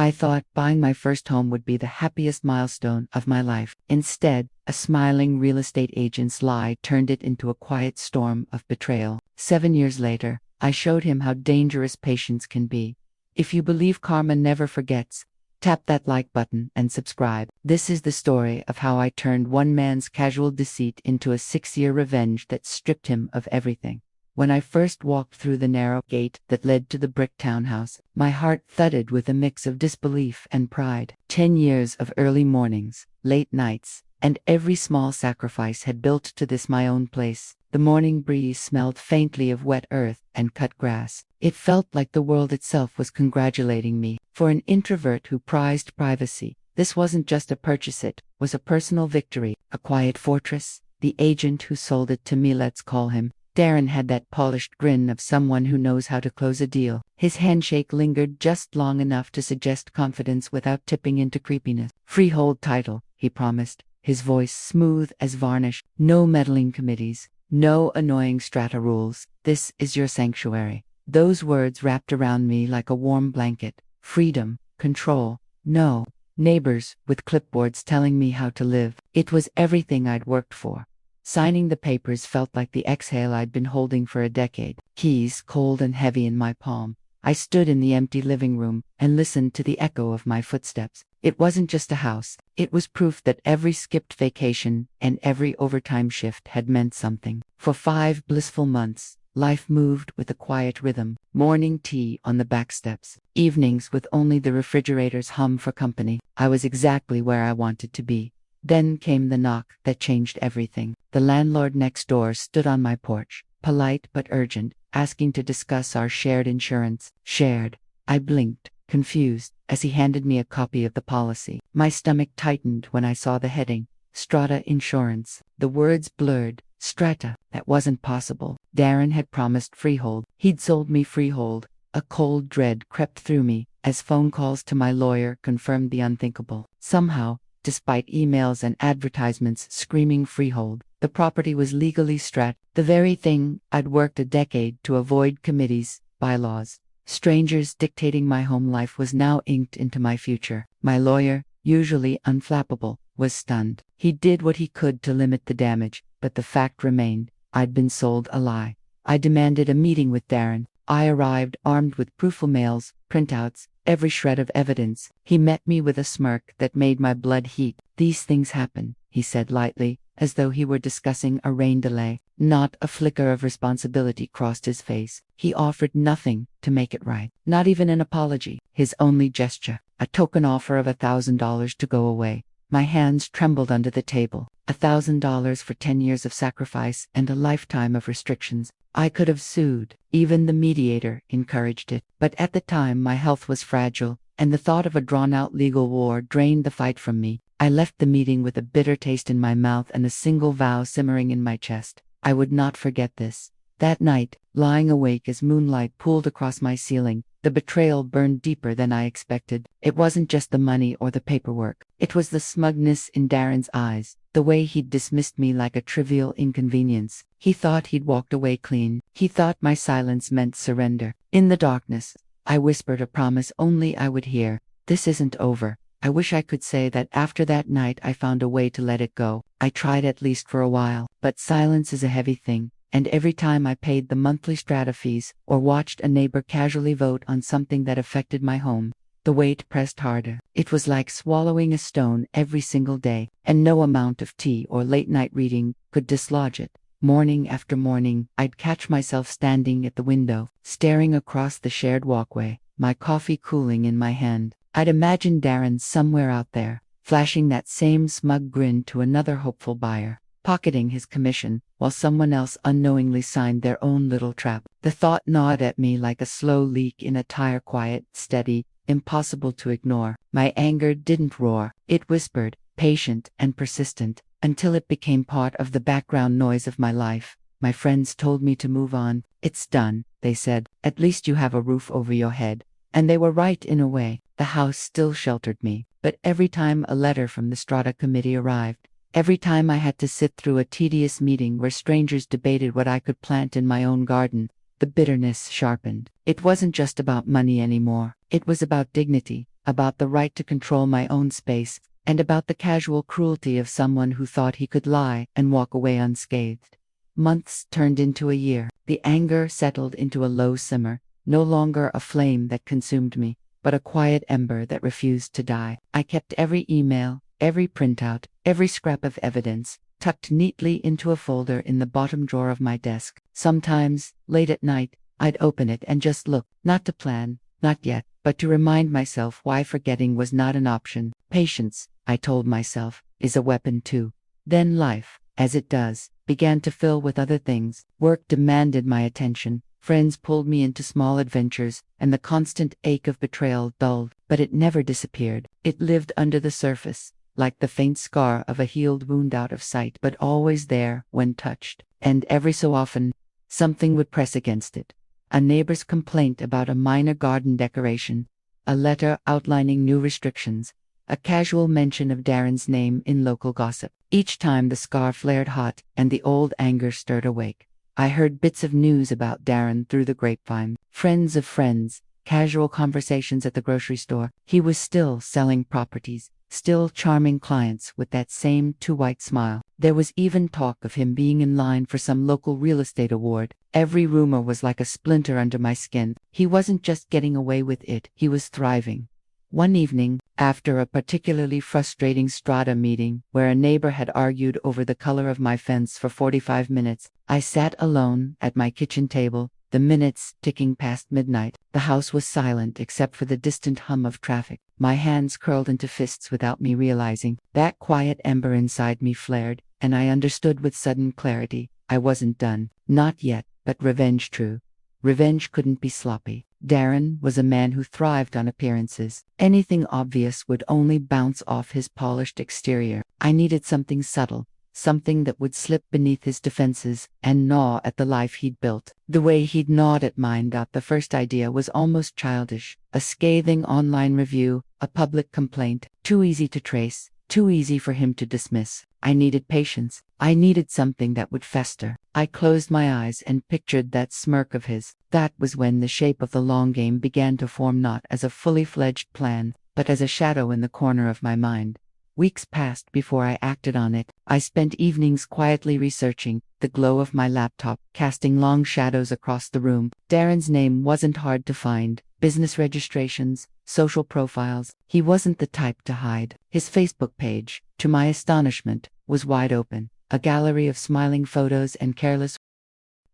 I thought buying my first home would be the happiest milestone of my life. Instead, a smiling real estate agent's lie turned it into a quiet storm of betrayal. 7 years later, I showed him how dangerous patience can be. If you believe karma never forgets, tap that like button and subscribe. This is the story of how I turned one man's casual deceit into a 6-year revenge that stripped him of everything. When I first walked through the narrow gate that led to the brick townhouse, my heart thudded with a mix of disbelief and pride. 10 years of early mornings, late nights, and every small sacrifice had built to this my own place. The morning breeze smelled faintly of wet earth and cut grass. It felt like the world itself was congratulating me. For an introvert who prized privacy, this wasn't just a purchase, it was a personal victory, a quiet fortress. The agent who sold it to me, let's call him Darren, had that polished grin of someone who knows how to close a deal. His handshake lingered just long enough to suggest confidence without tipping into creepiness. Freehold title, he promised, his voice smooth as varnish. No meddling committees, no annoying strata rules. This is your sanctuary. Those words wrapped around me like a warm blanket. Freedom, control, no neighbors with clipboards telling me how to live. It was everything I'd worked for. Signing the papers felt like the exhale I'd been holding for a decade. Keys cold and heavy in my palm. I stood in the empty living room and listened to the echo of my footsteps. It wasn't just a house. It was proof that every skipped vacation and every overtime shift had meant something. For 5 blissful months, life moved with a quiet rhythm. Morning tea on the back steps. Evenings with only the refrigerator's hum for company. I was exactly where I wanted to be. Then came the knock that changed everything. The landlord next door stood on my porch, polite but urgent, asking to discuss our shared insurance. Shared. I blinked, confused, as he handed me a copy of the policy. My stomach tightened when I saw the heading, Strata Insurance. The words blurred. Strata. That wasn't possible. Darren had promised freehold. He'd sold me freehold. A cold dread crept through me as phone calls to my lawyer confirmed the unthinkable. Somehow, despite emails and advertisements screaming freehold, the property was legally strat, the very thing I'd worked a decade to avoid. Committees, bylaws, strangers dictating my home life was now inked into my future. My lawyer, usually unflappable, was stunned. He did what he could to limit the damage, but the fact remained. I'd been sold a lie. I demanded a meeting with Darren. I arrived armed with proof mails, printouts, every shred of evidence. He met me with a smirk that made my blood heat. These things happen, he said lightly, as though he were discussing a rain delay. Not a flicker of responsibility crossed his face. He offered nothing to make it right, not even an apology. His only gesture, a token offer of $1,000 to go away. My hands trembled under the table. $1,000 for 10 years of sacrifice and a lifetime of restrictions. I could have sued. Even the mediator encouraged it. But at the time my health was fragile, and the thought of a drawn-out legal war drained the fight from me. I left the meeting with a bitter taste in my mouth and a single vow simmering in my chest. I would not forget this. That night, lying awake as moonlight pooled across my ceiling, the betrayal burned deeper than I expected. It wasn't just the money or the paperwork. It was the smugness in Darren's eyes, the way he'd dismissed me like a trivial inconvenience. He thought he'd walked away clean. He thought my silence meant surrender. In the darkness, I whispered a promise only I would hear. This isn't over. I wish I could say that after that night I found a way to let it go. I tried, at least for a while, but silence is a heavy thing. And every time I paid the monthly strata fees or watched a neighbor casually vote on something that affected my home, the weight pressed harder. It was like swallowing a stone every single day, and no amount of tea or late-night reading could dislodge it. Morning after morning, I'd catch myself standing at the window, staring across the shared walkway, my coffee cooling in my hand. I'd imagine Darren somewhere out there, flashing that same smug grin to another hopeful buyer, pocketing his commission, while someone else unknowingly signed their own little trap. The thought gnawed at me like a slow leak in a tire, quiet, steady, impossible to ignore. My anger didn't roar. It whispered, patient and persistent, until it became part of the background noise of my life. My friends told me to move on. It's done, they said. At least you have a roof over your head. And they were right in a way. The house still sheltered me. But every time a letter from the Strata Committee arrived, every time I had to sit through a tedious meeting where strangers debated what I could plant in my own garden, the bitterness sharpened. It wasn't just about money anymore. It was about dignity. about the right to control my own space, and about the casual cruelty of someone who thought he could lie and walk away unscathed. Months turned into a year. The anger settled into a low simmer, no longer a flame that consumed me, but a quiet ember that refused to die. I kept every email, every printout, every scrap of evidence, tucked neatly into a folder in the bottom drawer of my desk. Sometimes, late at night, I'd open it and just look, not to plan, not yet, but to remind myself why forgetting was not an option. Patience, I told myself, is a weapon too. Then life, as it does, began to fill with other things. Work demanded my attention, friends pulled me into small adventures, and the constant ache of betrayal dulled, but it never disappeared. It lived under the surface, like the faint scar of a healed wound out of sight, but always there when touched. And every so often, something would press against it. A neighbor's complaint about a minor garden decoration, a letter outlining new restrictions, a casual mention of Darren's name in local gossip. Each time the scar flared hot and the old anger stirred awake. I heard bits of news about Darren through the grapevine, friends of friends, casual conversations at the grocery store. He was still selling properties, still charming clients with that same too-white smile. There was even talk of him being in line for some local real estate award. Every rumor was like a splinter under my skin. He wasn't just getting away with it, he was thriving. One evening, after a particularly frustrating strata meeting where a neighbor had argued over the color of my fence for 45 minutes, I sat alone at my kitchen table, the minutes ticking past midnight. The house was silent except for the distant hum of traffic. My hands curled into fists without me realizing. That quiet ember inside me flared, and I understood with sudden clarity. I wasn't done. Not yet, but revenge true. Revenge couldn't be sloppy. Darren was a man who thrived on appearances. Anything obvious would only bounce off his polished exterior. I needed something subtle, something that would slip beneath his defenses and gnaw at the life he'd built. The way he'd gnawed at mine. The first idea was almost childish. A scathing online review, a public complaint, too easy to trace, too easy for him to dismiss. I needed patience. I needed something that would fester. I closed my eyes and pictured that smirk of his. That was when the shape of the long game began to form, not as a fully fledged plan, but as a shadow in the corner of my mind. Weeks passed before I acted on it. I spent evenings quietly researching, the glow of my laptop casting long shadows across the room. Darren's name wasn't hard to find. Business registrations, social profiles. He wasn't the type to hide. His Facebook page, to my astonishment, was wide open. A gallery of smiling photos and careless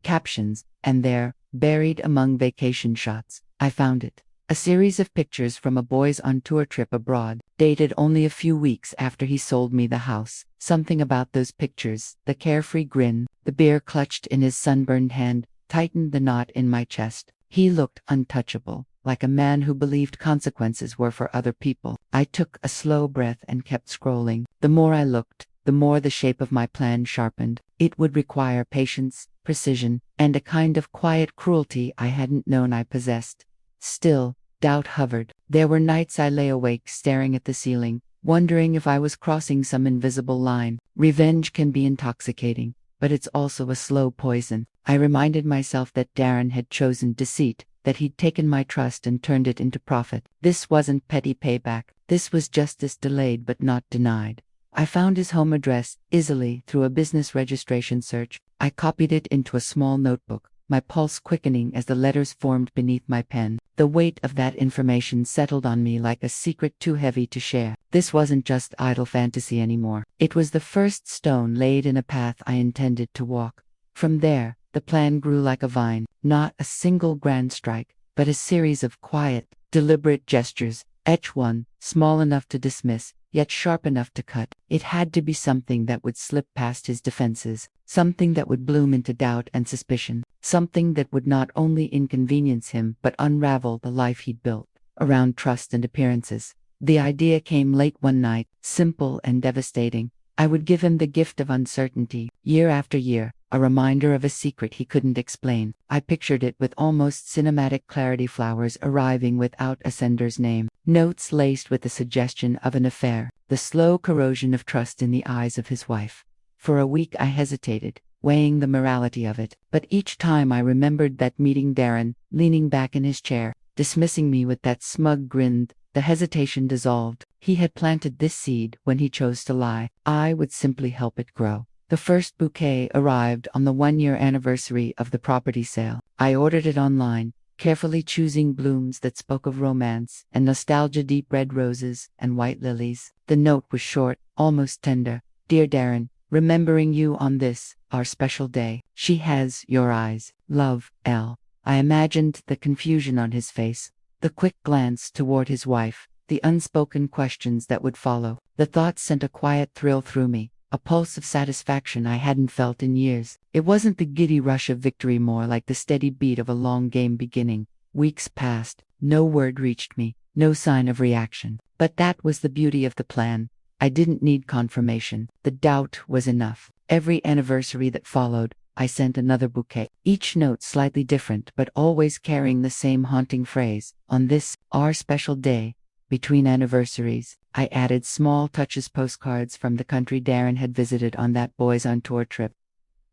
captions, and there, buried among vacation shots, I found it. A series of pictures from a boys on tour trip abroad, dated only a few weeks after he sold me the house. Something about those pictures, the carefree grin, the beer clutched in his sunburned hand, tightened the knot in my chest. He looked untouchable, like a man who believed consequences were for other people. I took a slow breath and kept scrolling. The more I looked, the more the shape of my plan sharpened. It would require patience, precision, and a kind of quiet cruelty I hadn't known I possessed. Still, doubt hovered. There were nights I lay awake staring at the ceiling, wondering if I was crossing some invisible line. Revenge can be intoxicating, but it's also a slow poison. I reminded myself that Darren had chosen deceit, that he'd taken my trust and turned it into profit. This wasn't petty payback. This was justice delayed but not denied. I found his home address easily through a business registration search. I copied it into a small notebook, my pulse quickening as the letters formed beneath my pen. The weight of that information settled on me like a secret too heavy to share. This wasn't just idle fantasy anymore. It was the first stone laid in a path I intended to walk. From there, the plan grew like a vine, not a single grand strike, but a series of quiet, deliberate gestures, each one small enough to dismiss, yet sharp enough to cut. It had to be something that would slip past his defenses, something that would bloom into doubt and suspicion, something that would not only inconvenience him but unravel the life he'd built around trust and appearances. The idea came late one night, simple and devastating. I would give him the gift of uncertainty, year after year, a reminder of a secret he couldn't explain. I pictured it with almost cinematic clarity: flowers arriving without a sender's name, notes laced with the suggestion of an affair, the slow corrosion of trust in the eyes of his wife. For a week I hesitated, weighing the morality of it, but each time I remembered that meeting Darren, leaning back in his chair, dismissing me with that smug grin, The hesitation dissolved. He had planted this seed when he chose to lie. I would simply help it grow. The first bouquet arrived on the 1-year anniversary of the property sale. I ordered it online, carefully choosing blooms that spoke of romance and nostalgia, deep red roses and white lilies. The note was short, almost tender. Dear Darren, remembering you on this, our special day. She has your eyes. Love, L. I imagined the confusion on his face, the quick glance toward his wife, the unspoken questions that would follow. The thought sent a quiet thrill through me, a pulse of satisfaction I hadn't felt in years. It wasn't the giddy rush of victory, more like the steady beat of a long game beginning. Weeks passed, no word reached me, no sign of reaction. But that was the beauty of the plan. I didn't need confirmation. The doubt was enough. Every anniversary that followed, I sent another bouquet, each note slightly different but always carrying the same haunting phrase. On this, our special day, between anniversaries, I added small touches, postcards from the country Darren had visited on that boys on tour trip.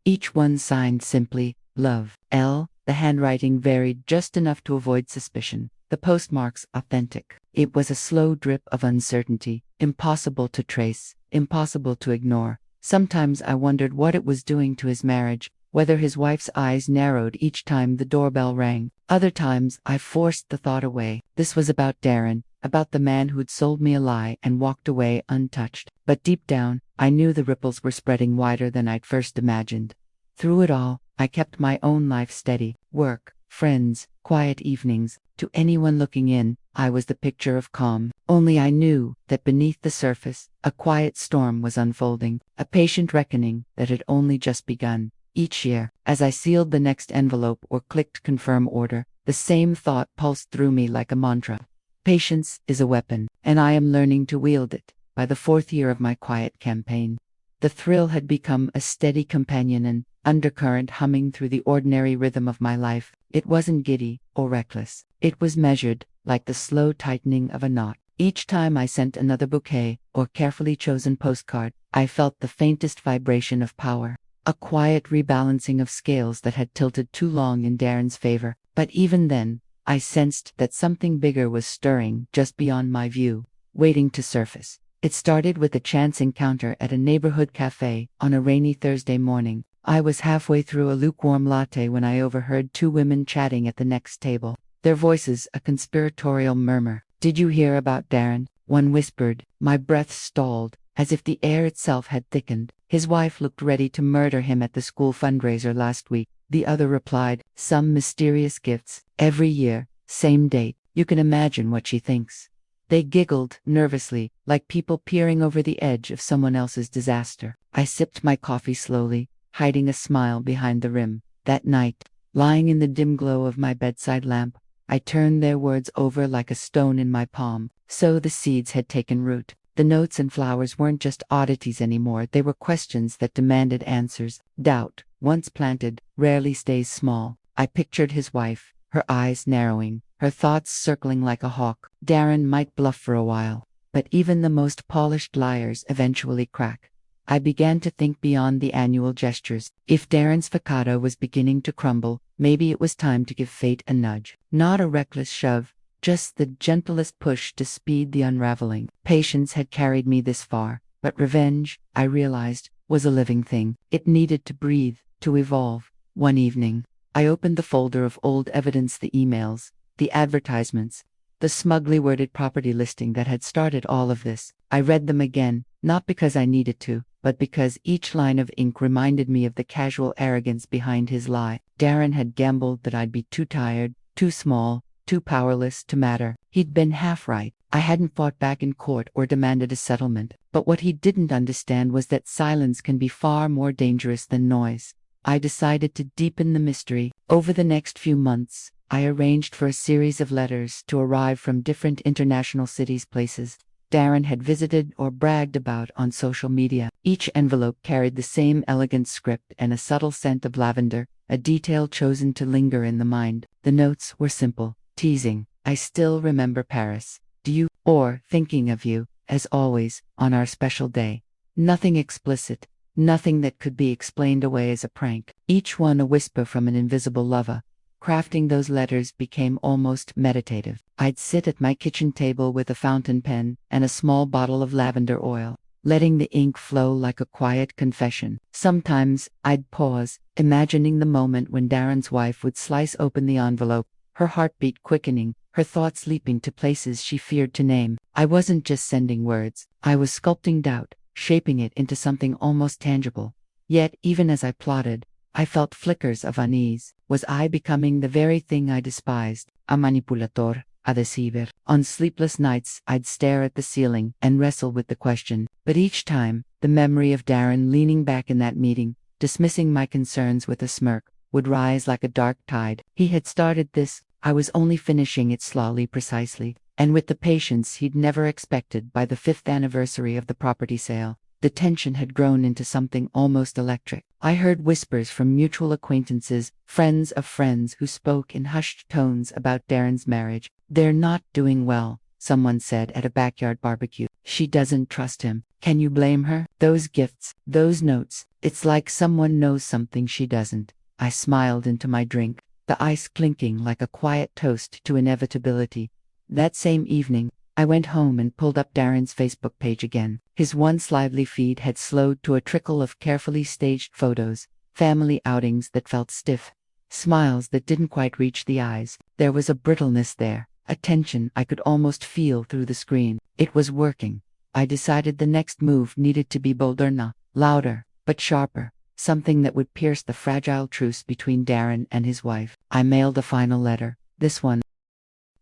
Each one signed simply, Love, L. The handwriting varied just enough to avoid suspicion. The postmarks authentic. It was a slow drip of uncertainty, impossible to trace, impossible to ignore. Sometimes I wondered what it was doing to his marriage, whether his wife's eyes narrowed each time the doorbell rang. Other times I forced the thought away. This was about Darren, about the man who'd sold me a lie and walked away untouched. But deep down, I knew the ripples were spreading wider than I'd first imagined. Through it all, I kept my own life steady. Work, friends, quiet evenings. To anyone looking in, I was the picture of calm. Only I knew that beneath the surface, a quiet storm was unfolding, a patient reckoning that had only just begun. Each year, as I sealed the next envelope or clicked confirm order, the same thought pulsed through me like a mantra. Patience is a weapon, and I am learning to wield it. By the 4th year of my quiet campaign, the thrill had become a steady companion, an undercurrent humming through the ordinary rhythm of my life. It wasn't giddy or reckless. It was measured, like the slow tightening of a knot. Each time I sent another bouquet or carefully chosen postcard, I felt the faintest vibration of power, a quiet rebalancing of scales that had tilted too long in Darren's favor. But even then, I sensed that something bigger was stirring just beyond my view, waiting to surface. It started with a chance encounter at a neighborhood cafe on a rainy Thursday morning. I was halfway through a lukewarm latte when I overheard 2 women chatting at the next table, their voices a conspiratorial murmur. Did you hear about Darren? One whispered. My breath stalled, as if the air itself had thickened. His wife looked ready to murder him at the school fundraiser last week. The other replied, some mysterious gifts, every year, same date. You can imagine what she thinks. They giggled nervously, like people peering over the edge of someone else's disaster. I sipped my coffee slowly, hiding a smile behind the rim. That night, lying in the dim glow of my bedside lamp, I turned their words over like a stone in my palm. So the seeds had taken root. The notes and flowers weren't just oddities anymore. They were questions that demanded answers. Doubt, once planted, rarely stays small. I pictured his wife, her eyes narrowing, her thoughts circling like a hawk. Darren might bluff for a while, but even the most polished liars eventually crack. I began to think beyond the annual gestures. If Darren's facade was beginning to crumble, maybe it was time to give fate a nudge. Not a reckless shove, just the gentlest push to speed the unraveling. Patience had carried me this far, but revenge, I realized, was a living thing. It needed to breathe, to evolve. One evening, I opened the folder of old evidence, the emails, the advertisements, the smugly worded property listing that had started all of this. I read them again, not because I needed to, but because each line of ink reminded me of the casual arrogance behind his lie. Darren had gambled that I'd be too tired, too small, too powerless to matter. He'd been half right. I hadn't fought back in court or demanded a settlement. But what he didn't understand was that silence can be far more dangerous than noise. I decided to deepen the mystery. Over the next few months, I arranged for a series of letters to arrive from different international cities, places Darren had visited or bragged about on social media. Each envelope carried the same elegant script and a subtle scent of lavender, a detail chosen to linger in the mind. The notes were simple, teasing. I still remember Paris. Do you? Or thinking of you, as always, on our special day. Nothing explicit, nothing that could be explained away as a prank. Each one a whisper from an invisible lover, Crafting those letters became almost meditative. I'd sit at my kitchen table with a fountain pen and a small bottle of lavender oil, letting the ink flow like a quiet confession. Sometimes I'd pause, imagining the moment when Darren's wife would slice open the envelope, her heartbeat quickening, her thoughts leaping to places she feared to name. I wasn't just sending words, I was sculpting doubt, shaping it into something almost tangible. Yet, even as I plotted, I felt flickers of unease. Was I becoming the very thing I despised? A manipulator, a deceiver. On sleepless nights, I'd stare at the ceiling and wrestle with the question. But each time, the memory of Darren leaning back in that meeting, dismissing my concerns with a smirk, would rise like a dark tide. He had started this, I was only finishing it slowly, precisely, and with the patience he'd never expected. By the 5th anniversary of the property sale, the tension had grown into something almost electric. I heard whispers from mutual acquaintances, friends of friends who spoke in hushed tones about Darren's marriage. "They're not doing well," someone said at a backyard barbecue. "She doesn't trust him." Can you blame her? Those gifts, those notes, it's like someone knows something she doesn't. I smiled into my drink, the ice clinking like a quiet toast to inevitability. That same evening, I went home and pulled up Darren's Facebook page again. His once lively feed had slowed to a trickle of carefully staged photos, family outings that felt stiff, smiles that didn't quite reach the eyes. There was a brittleness there, a tension I could almost feel through the screen. It was working. I decided the next move needed to be bolder, not louder, but sharper, something that would pierce the fragile truce between Darren and his wife. I mailed a final letter, this one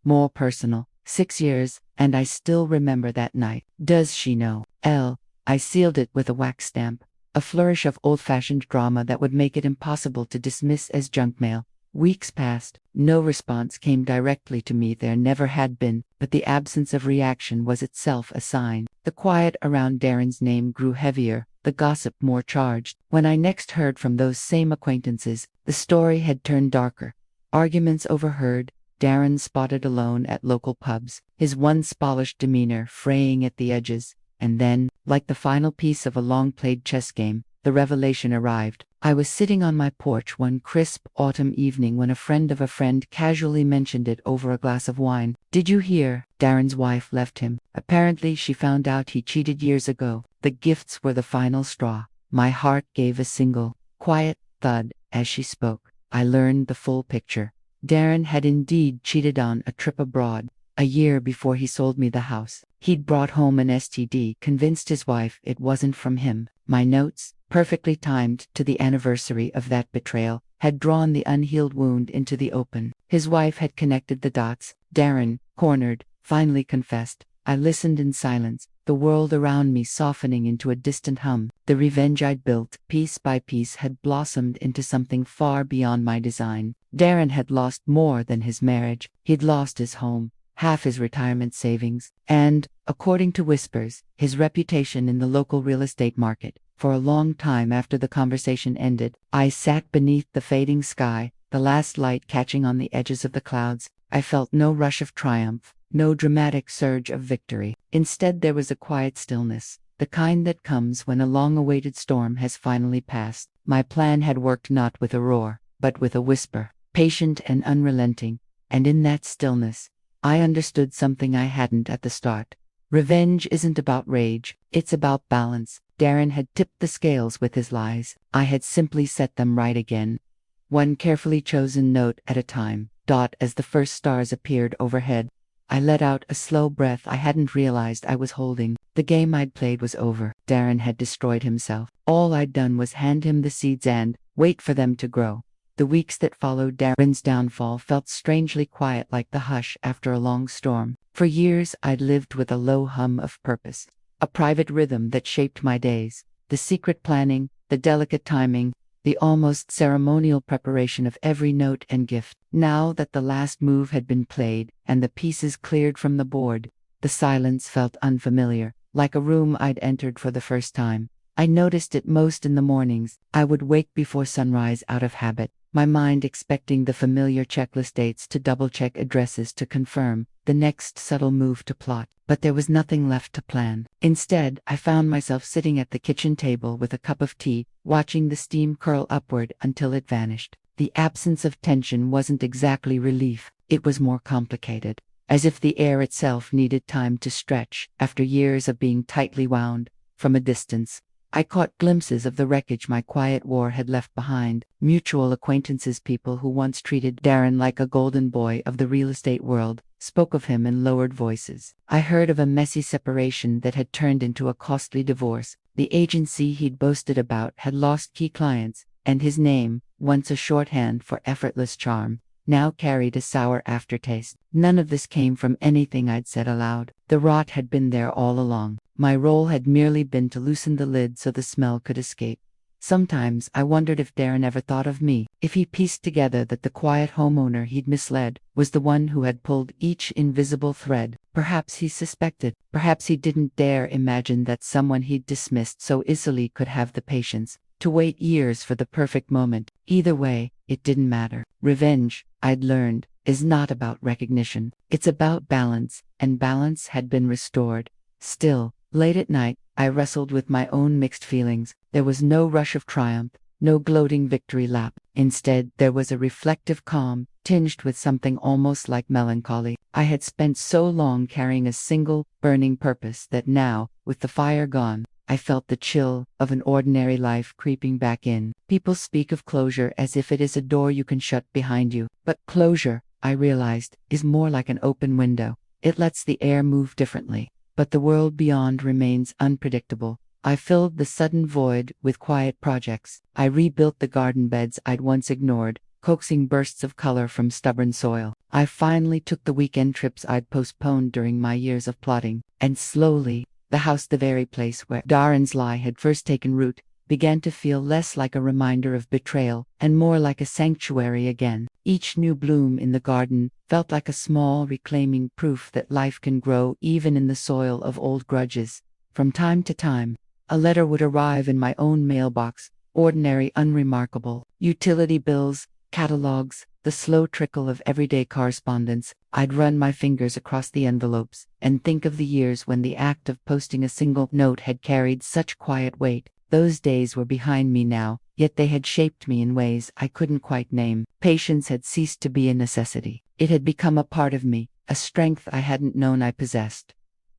more personal. 6 years, and I still remember that night. Does she know? I sealed it with a wax stamp, a flourish of old-fashioned drama that would make it impossible to dismiss as junk mail. Weeks passed. No response came directly to me. There never had been, but the absence of reaction was itself a sign. The quiet around Darren's name grew heavier, the gossip more charged. When I next heard from those same acquaintances, the story had turned darker. Arguments overheard, Darren spotted alone at local pubs, his once polished demeanor fraying at the edges, and then, like the final piece of a long-played chess game, the revelation arrived. I was sitting on my porch one crisp autumn evening when a friend of a friend casually mentioned it over a glass of wine. "Did you hear? Darren's wife left him. Apparently she found out he cheated years ago." The gifts were the final straw. My heart gave a single, quiet thud as she spoke. I learned the full picture. Darren had indeed cheated on a trip abroad. A year before he sold me the house, he'd brought home an STD, convinced his wife it wasn't from him. My notes, perfectly timed to the anniversary of that betrayal, had drawn the unhealed wound into the open. His wife had connected the dots. Darren, cornered, finally confessed. I listened in silence, the world around me softening into a distant hum. The revenge I'd built, piece by piece, had blossomed into something far beyond my design. Darren had lost more than his marriage. He'd lost his home, half his retirement savings, and, according to whispers, his reputation in the local real estate market. For a long time after the conversation ended, I sat beneath the fading sky, the last light catching on the edges of the clouds. I felt no rush of triumph, no dramatic surge of victory. Instead, there was a quiet stillness, the kind that comes when a long-awaited storm has finally passed. My plan had worked not with a roar, but with a whisper, patient and unrelenting, and in that stillness, I understood something I hadn't at the start. Revenge isn't about rage, it's about balance. Darren had tipped the scales with his lies. I had simply set them right again, one carefully chosen note at a time. As the first stars appeared overhead, I let out a slow breath I hadn't realized I was holding. The game I'd played was over. Darren had destroyed himself. All I'd done was hand him the seeds and wait for them to grow. The weeks that followed Darren's downfall felt strangely quiet, like the hush after a long storm. For years I'd lived with a low hum of purpose, a private rhythm that shaped my days, the secret planning, the delicate timing, the almost ceremonial preparation of every note and gift. Now that the last move had been played and the pieces cleared from the board, the silence felt unfamiliar, like a room I'd entered for the first time. I noticed it most in the mornings. I would wake before sunrise out of habit, my mind expecting the familiar checklist dates to double-check, addresses to confirm, the next subtle move to plot. But there was nothing left to plan. Instead, I found myself sitting at the kitchen table with a cup of tea, watching the steam curl upward until it vanished. The absence of tension wasn't exactly relief, it was more complicated, as if the air itself needed time to stretch after years of being tightly wound. From a distance, I caught glimpses of the wreckage my quiet war had left behind, mutual acquaintances, people who once treated Darren like a golden boy of the real estate world, spoke of him in lowered voices. I heard of a messy separation that had turned into a costly divorce. The agency he'd boasted about had lost key clients, and his name, once a shorthand for effortless charm, now carried a sour aftertaste. None of this came from anything I'd said aloud. The rot had been there all along. My role had merely been to loosen the lid so the smell could escape. Sometimes I wondered if Darren ever thought of me, if he pieced together that the quiet homeowner he'd misled was the one who had pulled each invisible thread. Perhaps he suspected, perhaps he didn't dare imagine that someone he'd dismissed so easily could have the patience to wait years for the perfect moment. Either way, it didn't matter. Revenge, I'd learned, is not about recognition. It's about balance, and balance had been restored. Still, late at night, I wrestled with my own mixed feelings. There was no rush of triumph, no gloating victory lap. Instead, there was a reflective calm, tinged with something almost like melancholy. I had spent so long carrying a single, burning purpose that now, with the fire gone, I felt the chill of an ordinary life creeping back in. People speak of closure as if it is a door you can shut behind you. But closure, I realized, is more like an open window. It lets the air move differently. But the world beyond remains unpredictable. I filled the sudden void with quiet projects. I rebuilt the garden beds I'd once ignored, coaxing bursts of color from stubborn soil. I finally took the weekend trips I'd postponed during my years of plotting. And slowly, the house, the very place where Darren's lie had first taken root, began to feel less like a reminder of betrayal and more like a sanctuary again. Each new bloom in the garden felt like a small reclaiming proof that life can grow even in the soil of old grudges. From time to time, a letter would arrive in my own mailbox, ordinary, unremarkable. Utility bills, catalogs, the slow trickle of everyday correspondence. I'd run my fingers across the envelopes and think of the years when the act of posting a single note had carried such quiet weight. Those days were behind me now, yet they had shaped me in ways I couldn't quite name. Patience had ceased to be a necessity. It had become a part of me, a strength I hadn't known I possessed.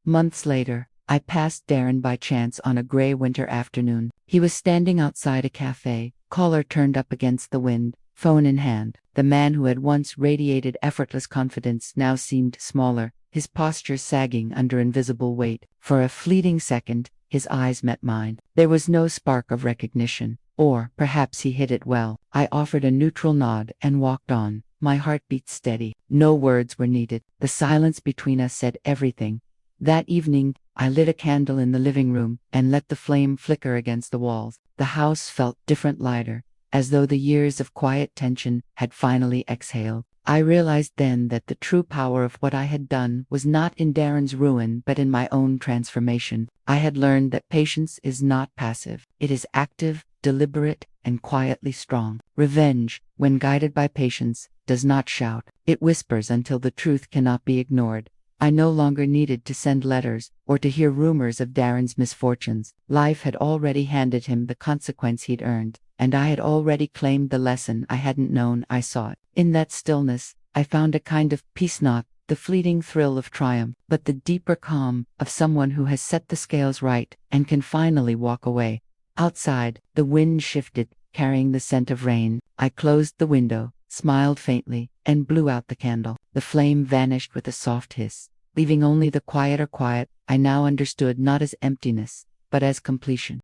Months later, I passed Darren by chance on a gray winter afternoon. He was standing outside a cafe, collar turned up against the wind, phone in hand. The man who had once radiated effortless confidence now seemed smaller, his posture sagging under invisible weight. For a fleeting second, his eyes met mine. There was no spark of recognition, or perhaps he hid it well. I offered a neutral nod and walked on, my heartbeat steady. No words were needed. The silence between us said everything. That evening, I lit a candle in the living room and let the flame flicker against the walls. The house felt different, lighter, as though the years of quiet tension had finally exhaled. I realized then that the true power of what I had done was not in Darren's ruin but in my own transformation. I had learned that patience is not passive. It is active, deliberate, and quietly strong. Revenge, when guided by patience, does not shout. It whispers until the truth cannot be ignored. I no longer needed to send letters or to hear rumors of Darren's misfortunes. Life had already handed him the consequence he'd earned, and I had already claimed the lesson I hadn't known I sought. In that stillness, I found a kind of peace, not the fleeting thrill of triumph, but the deeper calm of someone who has set the scales right and can finally walk away. Outside, the wind shifted, carrying the scent of rain. I closed the window, smiled faintly, and blew out the candle. The flame vanished with a soft hiss, leaving only the quieter quiet I now understood not as emptiness, but as completion.